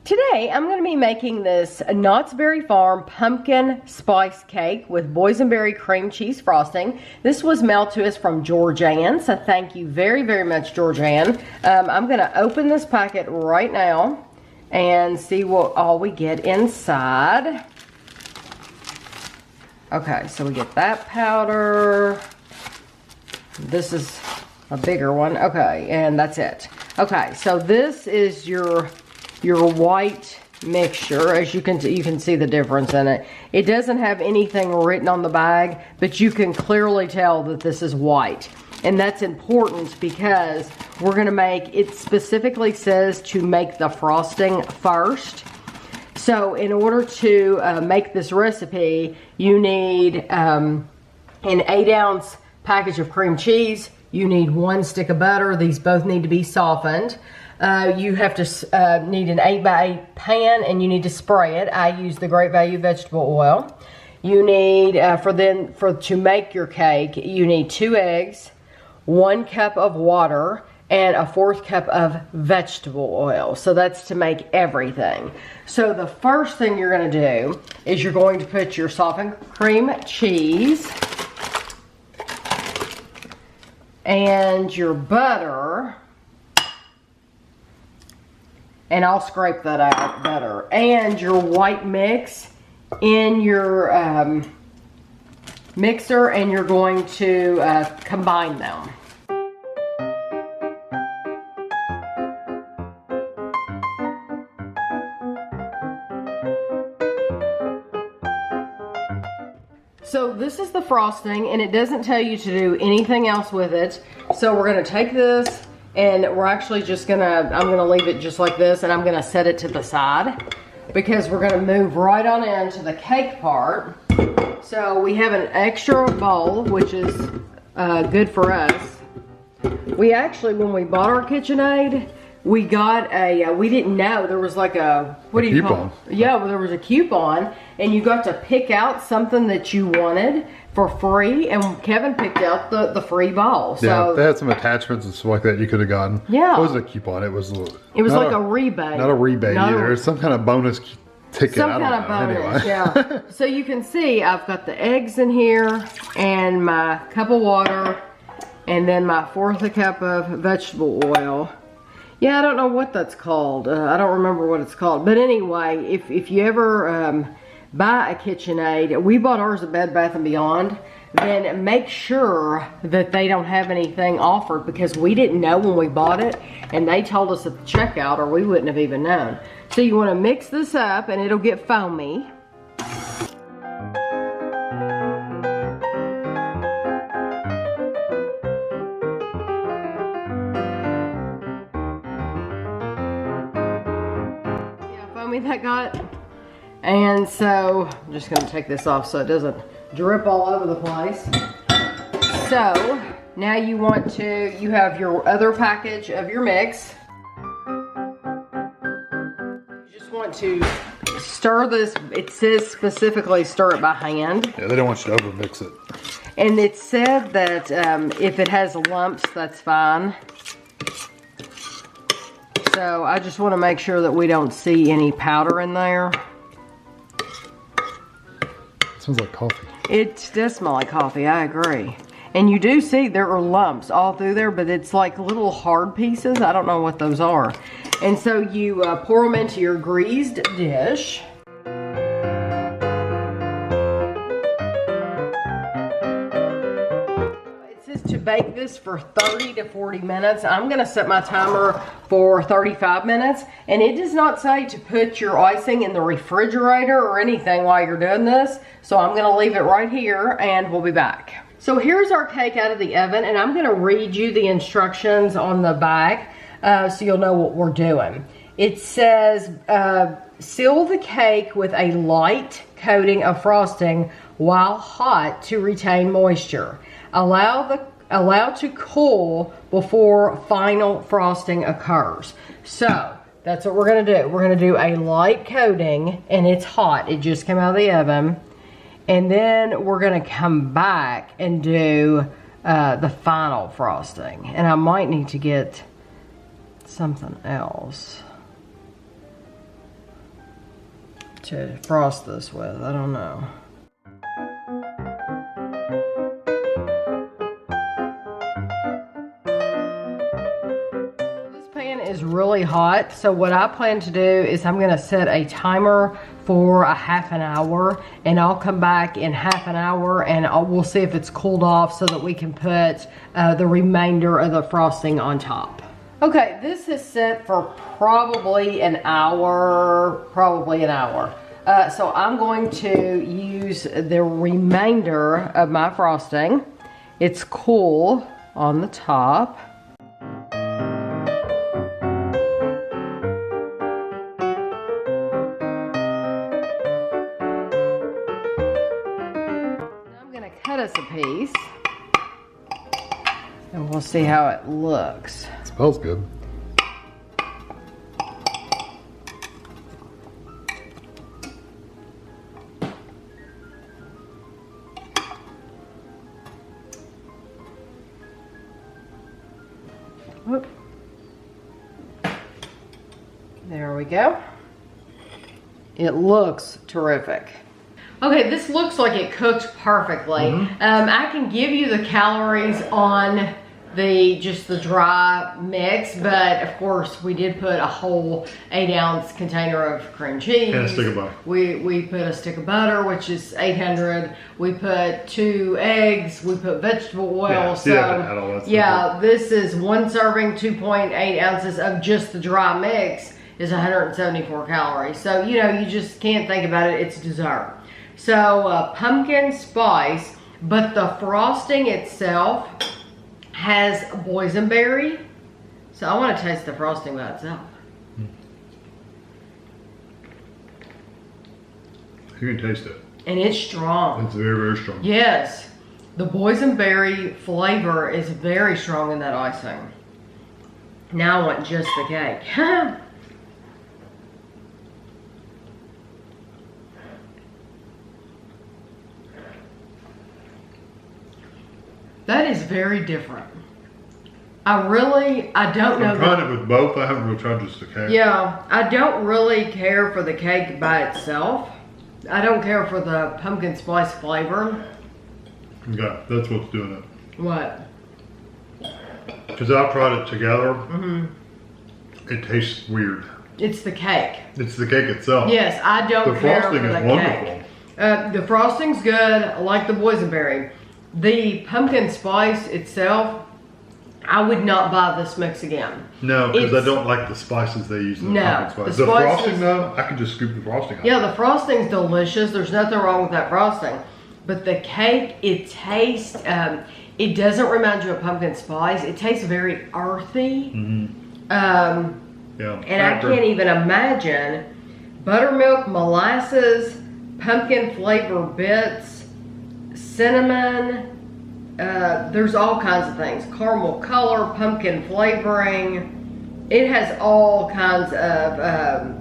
Today, I'm going to be making this Knott's Berry Farm pumpkin spice cake with boysenberry cream cheese frosting. This was mailed to us from Georgianne, so thank you very, very much, Georgianne. I'm going to open this packet right now and see what all we get inside. Okay, so we get that powder. This is a bigger one. Okay, and that's it. Okay, so this is your white mixture. As you can see the difference in it. It doesn't have anything written on the bag, but you can clearly tell that this is white. And that's important because we're gonna make, it specifically says to make the frosting first. So in order to make this recipe, you need an 8-ounce package of cream cheese. You need 1 stick of butter. These both need to be softened. You have to need an 8x8 pan, and you need to spray it. I use the Great Value vegetable oil. You need to make your cake, you need 2 eggs, 1 cup of water, and a 1/4 cup of vegetable oil. So that's to make everything. So the first thing you're going to do is you're going to put your softened cream cheese and your butter. And I'll scrape that out better. And your white mix in your mixer, and you're going to combine them. So this is the frosting, and it doesn't tell you to do anything else with it. So we're gonna take this, and we're actually just I'm gonna leave it just like this, and I'm gonna set it to the side because we're gonna move right on into the cake part. So we have an extra bowl, which is good for us. We actually, when we bought our KitchenAid, we got we didn't know there was like a, what do you call it? Yeah, well, there was a coupon, and you got to pick out something that you wanted for free, and Kevin picked out the free bowl. So yeah, they had some attachments and stuff like that you could have gotten. Yeah. It wasn't a coupon, it was like a rebate. Not a rebate either. It's some kind of bonus ticket. Some kind of bonus, anyway. Yeah. So you can see I've got the eggs in here, and my cup of water, and then my 1/4 cup of vegetable oil. Yeah, I don't know what that's called. I don't remember what it's called. But anyway, if you ever buy a KitchenAid, we bought ours at Bed Bath & Beyond, then make sure that they don't have anything offered, because we didn't know when we bought it, and they told us at the checkout, or we wouldn't have even known. So you want to mix this up, and it'll get foamy. That got, and so I'm just going to take this off so it doesn't drip all over the place. So now you have your other package of your mix. You just want to stir this. It says specifically stir it by hand. Yeah, they don't want you to over mix it. And it said that if it has lumps, that's fine. So I just want to make sure that we don't see any powder in there. It smells like coffee. It does smell like coffee, I agree. And you do see there are lumps all through there, but it's like little hard pieces. I don't know what those are. And so you pour them into your greased dish. To bake this for 30 to 40 minutes. I'm going to set my timer for 35 minutes, and it does not say to put your icing in the refrigerator or anything while you're doing this, so I'm going to leave it right here, and we'll be back. So here's our cake out of the oven, and I'm going to read you the instructions on the back so you'll know what we're doing. It says seal the cake with a light coating of frosting while hot to retain moisture. Allow to cool before final frosting occurs. So that's what we're going to do. We're going to do a light coating, and it's hot. It just came out of the oven. And then we're going to come back and do the final frosting. And I might need to get something else. to frost this with. I don't know. This pan is really hot, so what I plan to do is I'm gonna set a timer for a half an hour, and I'll come back in half an hour and we'll see if it's cooled off so that we can put the remainder of the frosting on top. Okay, this is set for probably an hour, so I'm going to use the remainder of my frosting. It's cool on the top. I'm gonna cut us a piece and we'll see how it looks. It smells good. Whoop. There we go. It looks terrific. Okay, this looks like it cooked perfectly. I can give you the calories on just the dry mix, but of course we did put a whole 8-ounce container of cream cheese. And a stick of butter. We put a stick of butter, which is 800. We put 2 eggs. We put vegetable oil. Yeah, so you have to add all that stuff. yeah, this is 1 serving, 2.8 ounces of just the dry mix is 174 calories. So, you know, you just can't think about it. It's dessert. So, pumpkin spice, but the frosting itself has boysenberry. So I want to taste the frosting by itself. You can taste it. And it's strong. It's very, very strong. Yes. The boysenberry flavor is very strong in that icing. Now I want just the cake. That is very different. I don't know. I'm trying it with both. I haven't really tried just the cake. Yeah, I don't really care for the cake by itself. I don't care for the pumpkin spice flavor. Yeah, that's what's doing it. What? Because I tried it together. It tastes weird. It's the cake. It's the cake itself. Yes, I don't care for the frosting is cake. wonderful. The frosting's good. I like the boysenberry. The pumpkin spice itself, I would not buy this mix again. No, because I don't like the spices they use in the pumpkin spice. The frosting though, I can just scoop the frosting out. Yeah, the frosting's delicious. There's nothing wrong with that frosting. But the cake, it tastes, it doesn't remind you of pumpkin spice. It tastes very earthy. Yeah, and I can't even imagine buttermilk, molasses, pumpkin flavor bits, cinnamon, there's all kinds of things. Caramel color, pumpkin flavoring. It has all kinds of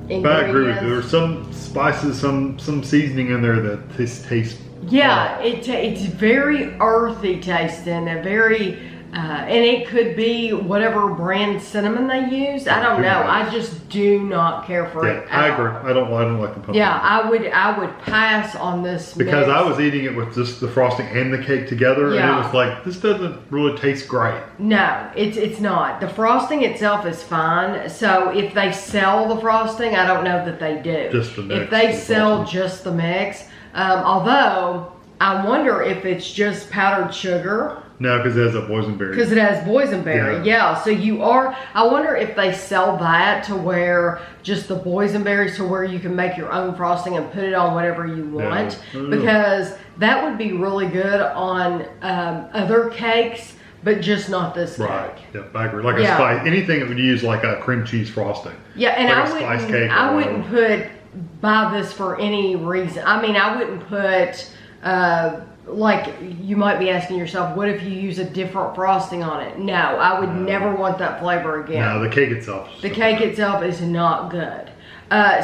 ingredients. But I agree with you. There's some spices, some seasoning in there that tastes. Yeah, it's very earthy tasting, and very, and it could be whatever brand cinnamon they use. I don't know. I just do not care for it. I agree. I don't like the pumpkin. Yeah, I would pass on this because mix. I was eating it with just the frosting and the cake together, and it was like, this doesn't really taste great. No, it's not. The frosting itself is fine. So if they sell the frosting, I don't know that they do. Just the mix. If they sell just the mix, although I wonder if it's just powdered sugar. No, because it has a boysenberry. Because it has boysenberry, yeah. So I wonder if they sell that to where just the boysenberries to where you can make your own frosting and put it on whatever you want. Because that would be really good on other cakes, but just not this cake. Right, yep, I agree. Like a spice, anything that would use like a cream cheese frosting. Yeah, and like I wouldn't buy this for any reason. I mean, I wouldn't put, like you might be asking yourself, what if you use a different frosting on it? No, I would never want that flavor again. No, the cake itself. The cake itself is not good.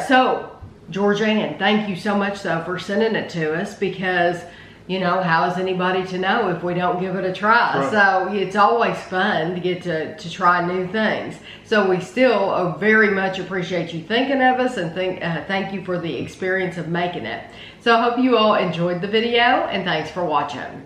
So, Georgianne, thank you so much though for sending it to us, because you know, how is anybody to know if we don't give it a try? Right. So it's always fun to get to try new things. So we still very much appreciate you thinking of us, and thank you for the experience of making it. So I hope you all enjoyed the video, and thanks for watching.